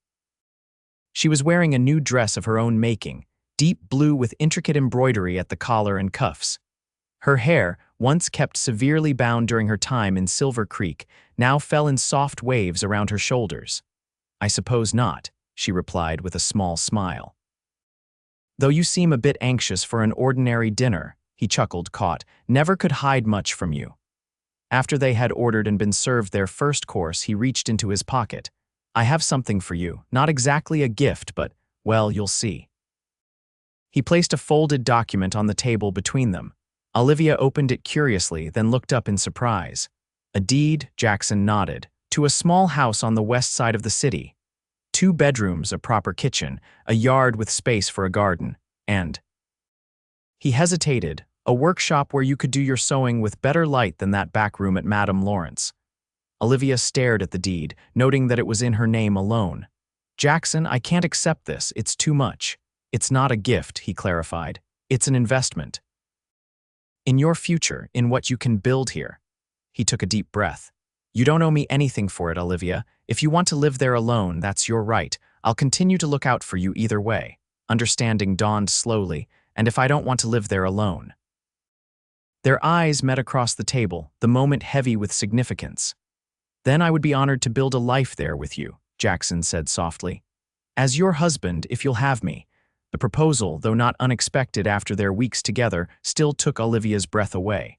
She was wearing a new dress of her own making, deep blue with intricate embroidery at the collar and cuffs. Her hair, once kept severely bound during her time in Silver Creek, now fell in soft waves around her shoulders. "I suppose not," she replied with a small smile. "Though you seem a bit anxious for an ordinary dinner," he chuckled, "never could hide much from you." After they had ordered and been served their first course, he reached into his pocket. "I have something for you, not exactly a gift, but, well, you'll see." He placed a folded document on the table between them. Olivia opened it curiously, then looked up in surprise. "A deed," Jackson nodded, "to a small house on the west side of the city. 2 bedrooms, a proper kitchen, a yard with space for a garden, and—" He hesitated, "a workshop where you could do your sewing with better light than that back room at Madame Lawrence." Olivia stared at the deed, noting that it was in her name alone. "Jackson, I can't accept this, it's too much." "It's not a gift," he clarified. "It's an investment. In your future, in what you can build here." He took a deep breath. "You don't owe me anything for it, Olivia. If you want to live there alone, that's your right. I'll continue to look out for you either way." Understanding dawned slowly. "And if I don't want to live there alone?" Their eyes met across the table, the moment heavy with significance. "Then I would be honored to build a life there with you," Jackson said softly. "As your husband, if you'll have me." The proposal, though not unexpected after their weeks together, still took Olivia's breath away.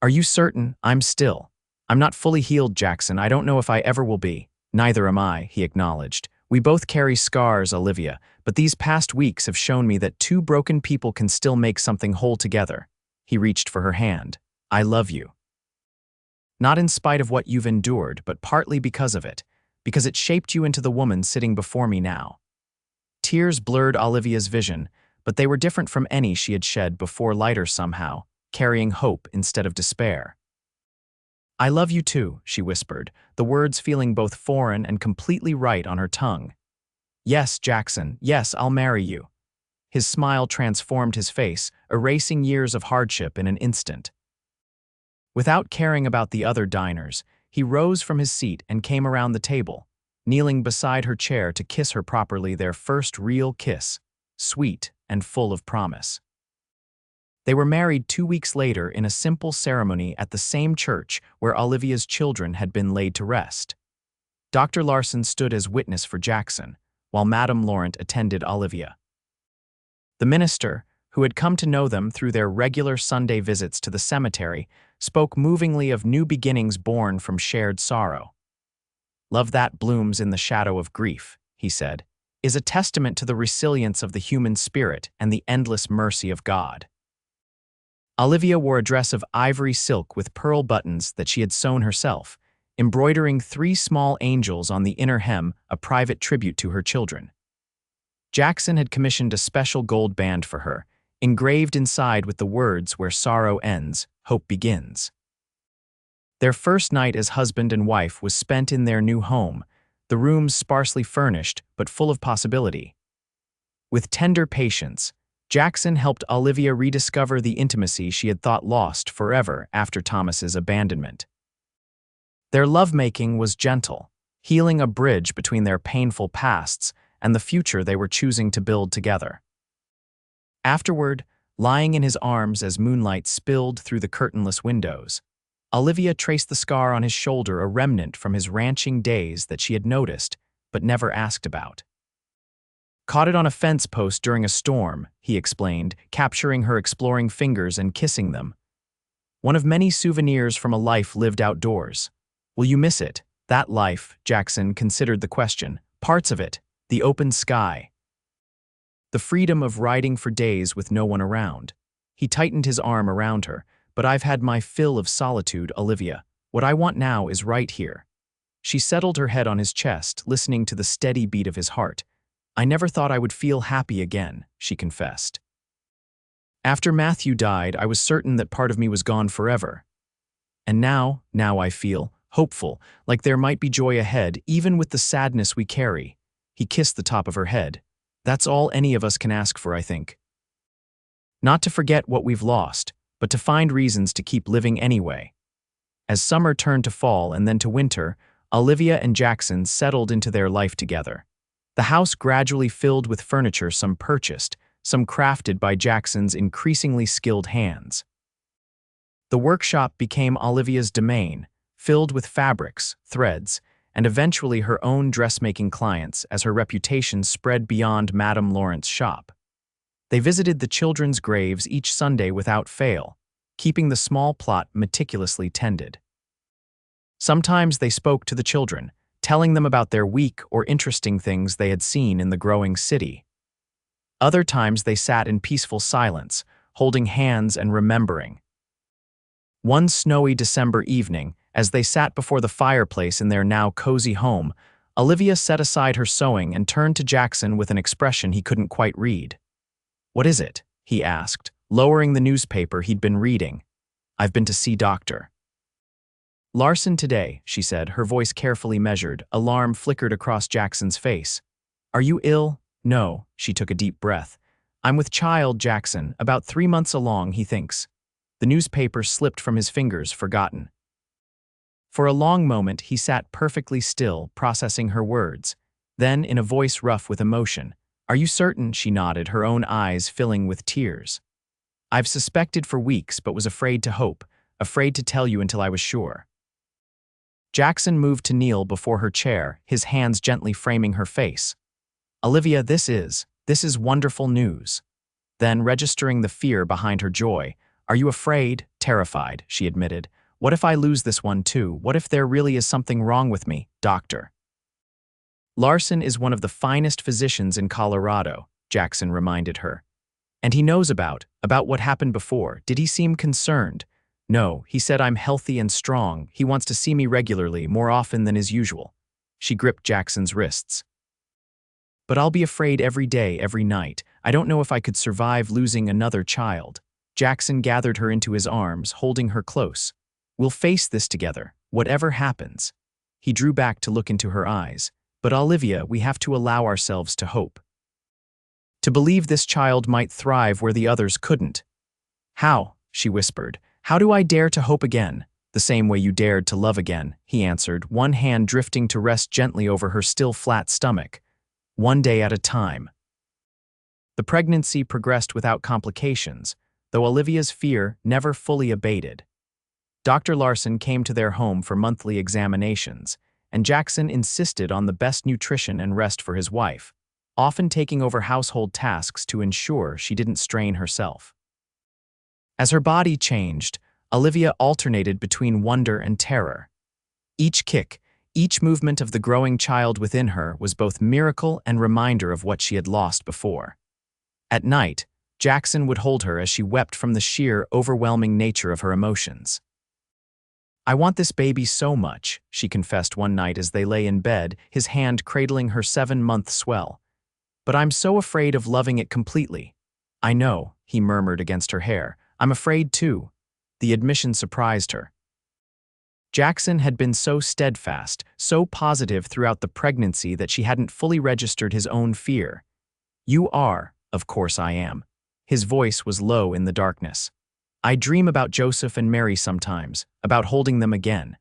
"Are you certain?" I'm not fully healed, Jackson. I don't know if I ever will be." "Neither am I," he acknowledged. "We both carry scars, Olivia, but these past weeks have shown me that 2 broken people can still make something whole together." He reached for her hand. "I love you. Not in spite of what you've endured, but partly because of it, because it shaped you into the woman sitting before me now." Tears blurred Olivia's vision, but they were different from any she had shed before, lighter somehow, carrying hope instead of despair. "I love you too," she whispered, the words feeling both foreign and completely right on her tongue. "Yes, Jackson, yes, I'll marry you." His smile transformed his face, erasing years of hardship in an instant. Without caring about the other diners, he rose from his seat and came around the table, kneeling beside her chair to kiss her properly, their first real kiss, sweet and full of promise. They were married 2 weeks later in a simple ceremony at the same church where Olivia's children had been laid to rest. Dr. Larson stood as witness for Jackson, while Madame Laurent attended Olivia. The minister, who had come to know them through their regular Sunday visits to the cemetery, spoke movingly of new beginnings born from shared sorrow. "Love that blooms in the shadow of grief," he said, "is a testament to the resilience of the human spirit and the endless mercy of God." Olivia wore a dress of ivory silk with pearl buttons that she had sewn herself, embroidering 3 small angels on the inner hem, a private tribute to her children. Jackson had commissioned a special gold band for her, engraved inside with the words, "Where sorrow ends, hope begins." Their first night as husband and wife was spent in their new home, the rooms sparsely furnished but full of possibility. With tender patience, Jackson helped Olivia rediscover the intimacy she had thought lost forever after Thomas's abandonment. Their lovemaking was gentle, healing a bridge between their painful pasts and the future they were choosing to build together. Afterward, lying in his arms as moonlight spilled through the curtainless windows, Olivia traced the scar on his shoulder, a remnant from his ranching days that she had noticed but never asked about. "Caught it on a fence post during a storm," he explained, capturing her exploring fingers and kissing them. "One of many souvenirs from a life lived outdoors. Will you miss it?" "That life," Jackson considered the question. "Parts of it, the open sky. The freedom of riding for days with no one around." He tightened his arm around her. "But I've had my fill of solitude, Olivia. What I want now is right here." She settled her head on his chest, listening to the steady beat of his heart. "I never thought I would feel happy again," she confessed. "After Matthew died, I was certain that part of me was gone forever. And now I feel hopeful, like there might be joy ahead, even with the sadness we carry." He kissed the top of her head. "That's all any of us can ask for, I think. Not to forget what we've lost, but to find reasons to keep living anyway." As summer turned to fall and then to winter, Olivia and Jackson settled into their life together. The house gradually filled with furniture, some purchased, some crafted by Jackson's increasingly skilled hands. The workshop became Olivia's domain, filled with fabrics, threads, and eventually her own dressmaking clients as her reputation spread beyond Madame Laurent's shop. They visited the children's graves each Sunday without fail, keeping the small plot meticulously tended. Sometimes they spoke to the children, telling them about their week or interesting things they had seen in the growing city. Other times they sat in peaceful silence, holding hands and remembering. One snowy December evening, as they sat before the fireplace in their now cozy home, Olivia set aside her sewing and turned to Jackson with an expression he couldn't quite read. "What is it?" he asked, lowering the newspaper he'd been reading. "I've been to see Dr. Larson today," she said, her voice carefully measured. Alarm flickered across Jackson's face. "Are you ill?" "No," she took a deep breath. "I'm with child Jackson, about 3 months along, he thinks." The newspaper slipped from his fingers, forgotten. For a long moment he sat perfectly still, processing her words. Then, in a voice rough with emotion, "Are you certain?" She nodded, her own eyes filling with tears. "I've suspected for weeks but was afraid to hope, afraid to tell you until I was sure." Jackson moved to kneel before her chair, his hands gently framing her face. "Olivia, this is wonderful news." Then, registering the fear behind her joy, "Are you afraid?" "Terrified," she admitted. "What if I lose this one too? What if there really is something wrong with me, Doctor?" "Larson is one of the finest physicians in Colorado," Jackson reminded her. "And he knows about what happened before. Did he seem concerned?" "No, he said I'm healthy and strong. He wants to see me regularly, more often than is usual." She gripped Jackson's wrists. "But I'll be afraid every day, every night. I don't know if I could survive losing another child." Jackson gathered her into his arms, holding her close. "We'll face this together, whatever happens." He drew back to look into her eyes. "But Olivia, we have to allow ourselves to hope. To believe this child might thrive where the others couldn't." "How?" she whispered. "How do I dare to hope again?" "The same way you dared to love again," he answered, one hand drifting to rest gently over her still flat stomach. "One day at a time." The pregnancy progressed without complications, though Olivia's fear never fully abated. Dr. Larson came to their home for monthly examinations, and Jackson insisted on the best nutrition and rest for his wife, often taking over household tasks to ensure she didn't strain herself. As her body changed, Olivia alternated between wonder and terror. Each kick, each movement of the growing child within her was both miracle and reminder of what she had lost before. At night, Jackson would hold her as she wept from the sheer, overwhelming nature of her emotions. "I want this baby so much," she confessed one night as they lay in bed, his hand cradling her 7-month swell. "But I'm so afraid of loving it completely." "I know," he murmured against her hair. "I'm afraid too." The admission surprised her. Jackson had been so steadfast, so positive throughout the pregnancy that she hadn't fully registered his own fear. "You are, of course I am." His voice was low in the darkness. "I dream about Joseph and Mary sometimes, about holding them again.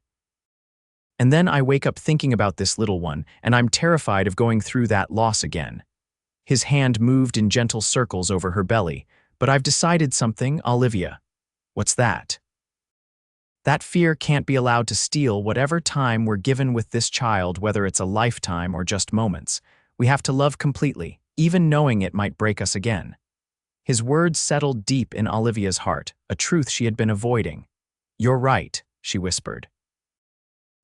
And then I wake up thinking about this little one, and I'm terrified of going through that loss again." His hand moved in gentle circles over her belly. "But I've decided something, Olivia." "What's that?" "That fear can't be allowed to steal whatever time we're given with this child, whether it's a lifetime or just moments. We have to love completely, even knowing it might break us again." His words settled deep in Olivia's heart, a truth she had been avoiding. "You're right," she whispered.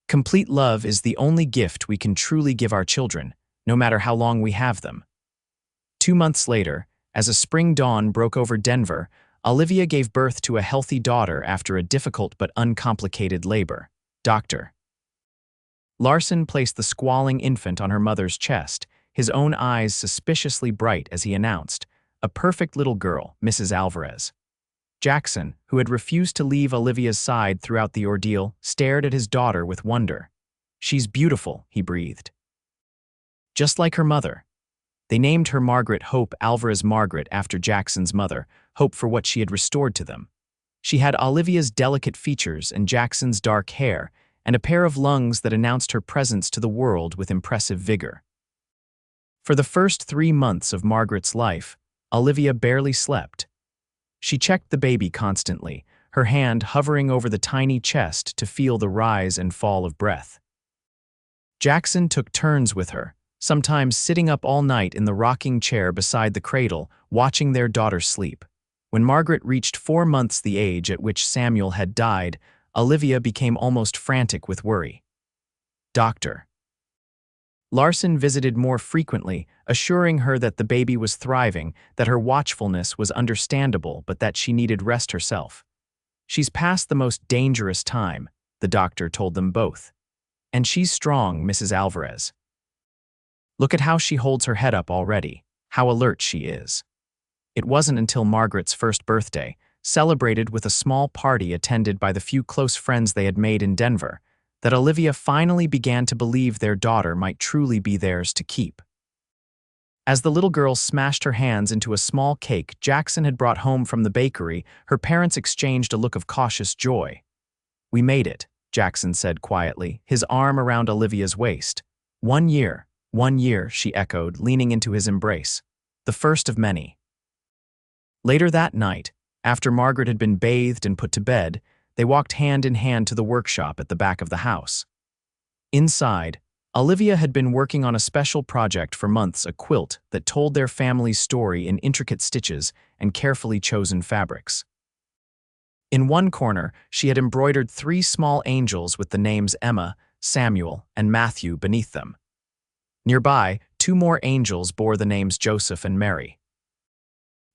"Complete love is the only gift we can truly give our children, no matter how long we have them." 2 months later, as a spring dawn broke over Denver, Olivia gave birth to a healthy daughter after a difficult but uncomplicated labor. Dr. Larson placed the squalling infant on her mother's chest, his own eyes suspiciously bright as he announced, "A perfect little girl, Mrs. Alvarez." Jackson, who had refused to leave Olivia's side throughout the ordeal, stared at his daughter with wonder. "She's beautiful," he breathed. "Just like her mother." They named her Margaret Hope Alvarez, Margaret after Jackson's mother, hope for what she had restored to them. She had Olivia's delicate features and Jackson's dark hair, and a pair of lungs that announced her presence to the world with impressive vigor. For the first 3 months of Margaret's life, Olivia barely slept. She checked the baby constantly, her hand hovering over the tiny chest to feel the rise and fall of breath. Jackson took turns with her, sometimes sitting up all night in the rocking chair beside the cradle, watching their daughter sleep. When Margaret reached 4 months the age at which Samuel had died, Olivia became almost frantic with worry. Doctor. Larson visited more frequently, assuring her that the baby was thriving, that her watchfulness was understandable, but that she needed rest herself. She's past the most dangerous time, the doctor told them both. And she's strong, Mrs. Alvarez. Look at how she holds her head up already, how alert she is. It wasn't until Margaret's first birthday, celebrated with a small party attended by the few close friends they had made in Denver, that Olivia finally began to believe their daughter might truly be theirs to keep. As the little girl smashed her hands into a small cake Jackson had brought home from the bakery, her parents exchanged a look of cautious joy. "We made it," Jackson said quietly, his arm around Olivia's waist. 1 year, she echoed, leaning into his embrace. The first of many. Later that night, after Margaret had been bathed and put to bed, they walked hand in hand to the workshop at the back of the house. Inside, Olivia had been working on a special project for months, a quilt that told their family's story in intricate stitches and carefully chosen fabrics. In one corner, she had embroidered 3 small angels with the names Emma, Samuel, and Matthew beneath them. Nearby, 2 more angels bore the names Joseph and Mary.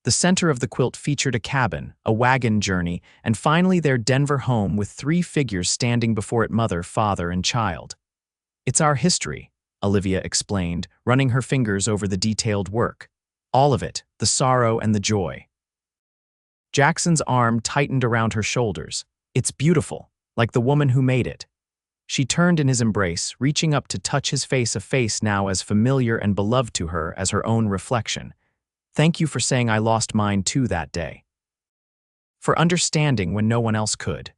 The center of the quilt featured a cabin, a wagon journey, and finally their Denver home with 3 figures standing before it: mother, father, and child. "It's our history," Olivia explained, running her fingers over the detailed work. "All of it, the sorrow and the joy." Jackson's arm tightened around her shoulders. "It's beautiful, like the woman who made it." She turned in his embrace, reaching up to touch his face, a face now as familiar and beloved to her as her own reflection. "Thank you for saying I lost mine too that day. For understanding when no one else could.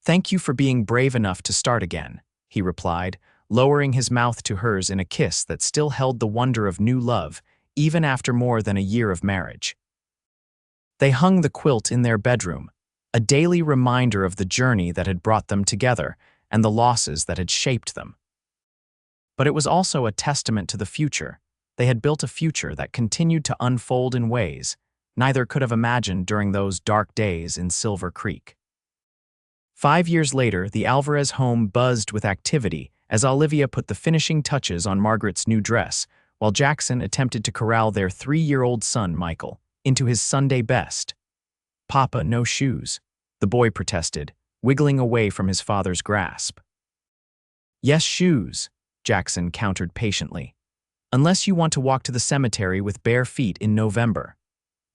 Thank you for being brave enough to start again," he replied, lowering his mouth to hers in a kiss that still held the wonder of new love, even after more than a year of marriage. They hung the quilt in their bedroom, a daily reminder of the journey that had brought them together and the losses that had shaped them. But it was also a testament to the future. They had built a future that continued to unfold in ways neither could have imagined during those dark days in Silver Creek. 5 years later, the Alvarez home buzzed with activity as Olivia put the finishing touches on Margaret's new dress, while Jackson attempted to corral their 3-year-old son, Michael, into his Sunday best. "Papa, no shoes," the boy protested, wiggling away from his father's grasp. "Yes, shoes," Jackson countered patiently. "Unless you want to walk to the cemetery with bare feet in November."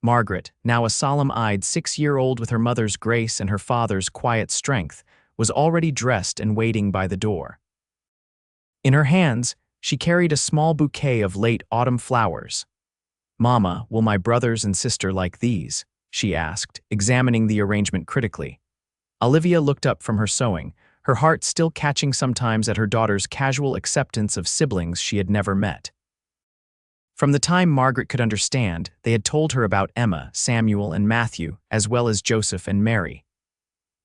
Margaret, now a solemn-eyed 6-year-old with her mother's grace and her father's quiet strength, was already dressed and waiting by the door. In her hands, she carried a small bouquet of late autumn flowers. "Mama, will my brothers and sister like these?" she asked, examining the arrangement critically. Olivia looked up from her sewing, her heart still catching sometimes at her daughter's casual acceptance of siblings she had never met. From the time Margaret could understand, they had told her about Emma, Samuel, and Matthew, as well as Joseph and Mary.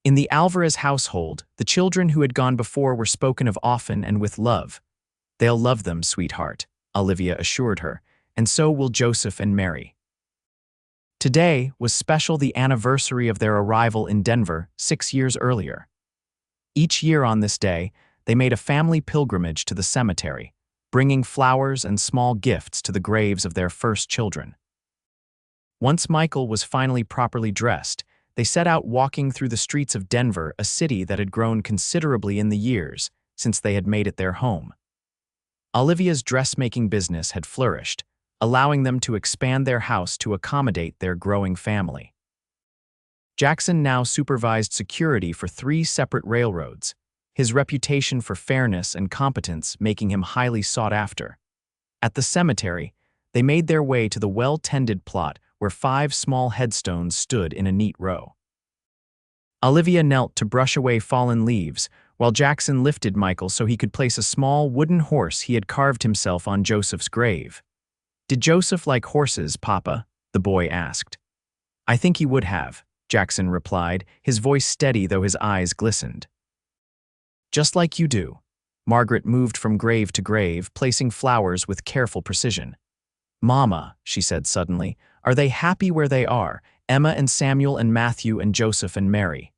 In the Alvarez household, the children who had gone before were spoken of often and with love. "They'll love them, sweetheart," Olivia assured her, "and so will Joseph and Mary." Today was special, the anniversary of their arrival in Denver 6 years earlier. Each year on this day, they made a family pilgrimage to the cemetery, bringing flowers and small gifts to the graves of their first children. Once Michael was finally properly dressed, they set out walking through the streets of Denver, a city that had grown considerably in the years since they had made it their home. Olivia's dressmaking business had flourished, allowing them to expand their house to accommodate their growing family. Jackson now supervised security for 3 separate railroads, his reputation for fairness and competence making him highly sought after. At the cemetery, they made their way to the well-tended plot where 5 small headstones stood in a neat row. Olivia knelt to brush away fallen leaves, while Jackson lifted Michael so he could place a small wooden horse he had carved himself on Joseph's grave. "Did Joseph like horses, Papa?" the boy asked. "I think he would have," Jackson replied, his voice steady though his eyes glistened. "Just like you do." Margaret moved from grave to grave, placing flowers with careful precision. "Mama," she said suddenly, "are they happy where they are? Emma and Samuel and Matthew and Joseph and Mary?"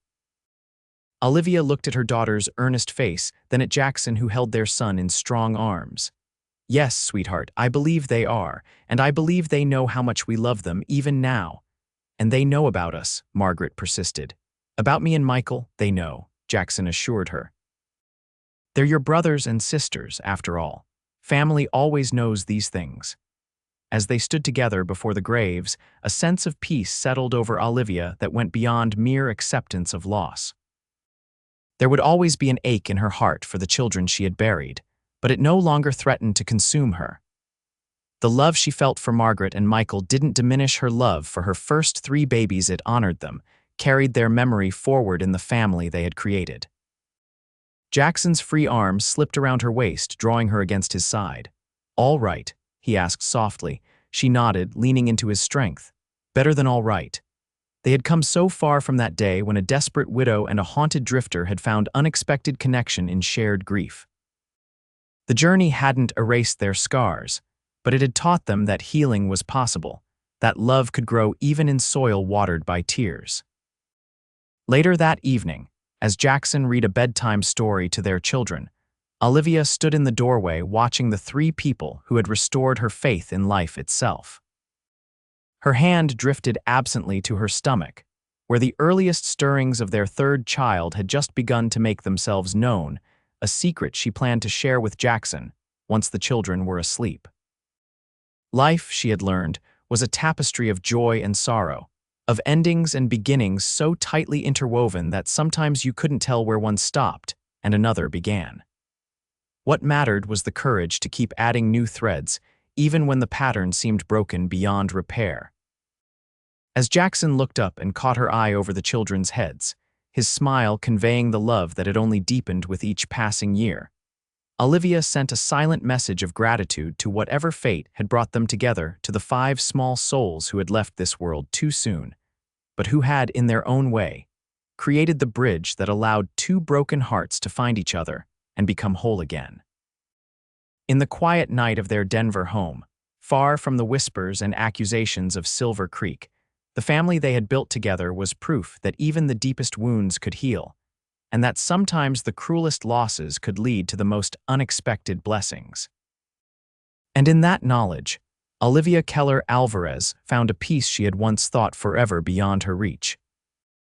Olivia looked at her daughter's earnest face, then at Jackson, who held their son in strong arms. "Yes, sweetheart, I believe they are, and I believe they know how much we love them, even now." "And they know about us," Margaret persisted. "About me and Michael, they know," Jackson assured her. "They're your brothers and sisters, after all. Family always knows these things." As they stood together before the graves, a sense of peace settled over Olivia that went beyond mere acceptance of loss. There would always be an ache in her heart for the children she had buried, but it no longer threatened to consume her. The love she felt for Margaret and Michael didn't diminish her love for her first 3 babies. It honored them, carried their memory forward in the family they had created. Jackson's free arms slipped around her waist, drawing her against his side. "All right?" he asked softly. She nodded, leaning into his strength. Better than all right. They had come so far from that day when a desperate widow and a haunted drifter had found unexpected connection in shared grief. The journey hadn't erased their scars, but it had taught them that healing was possible, that love could grow even in soil watered by tears. Later that evening, as Jackson read a bedtime story to their children, Olivia stood in the doorway watching the 3 people who had restored her faith in life itself. Her hand drifted absently to her stomach, where the earliest stirrings of their 3rd child had just begun to make themselves known, a secret she planned to share with Jackson once the children were asleep. Life, she had learned, was a tapestry of joy and sorrow, of endings and beginnings so tightly interwoven that sometimes you couldn't tell where one stopped and another began. What mattered was the courage to keep adding new threads, even when the pattern seemed broken beyond repair. As Jackson looked up and caught her eye over the children's heads, his smile conveying the love that had only deepened with each passing year, Olivia sent a silent message of gratitude to whatever fate had brought them together, to the 5 small souls who had left this world too soon, but who had, in their own way, created the bridge that allowed 2 broken hearts to find each other and become whole again. In the quiet night of their Denver home, far from the whispers and accusations of Silver Creek, the family they had built together was proof that even the deepest wounds could heal, and that sometimes the cruelest losses could lead to the most unexpected blessings. And in that knowledge, Olivia Keller Alvarez found a peace she had once thought forever beyond her reach.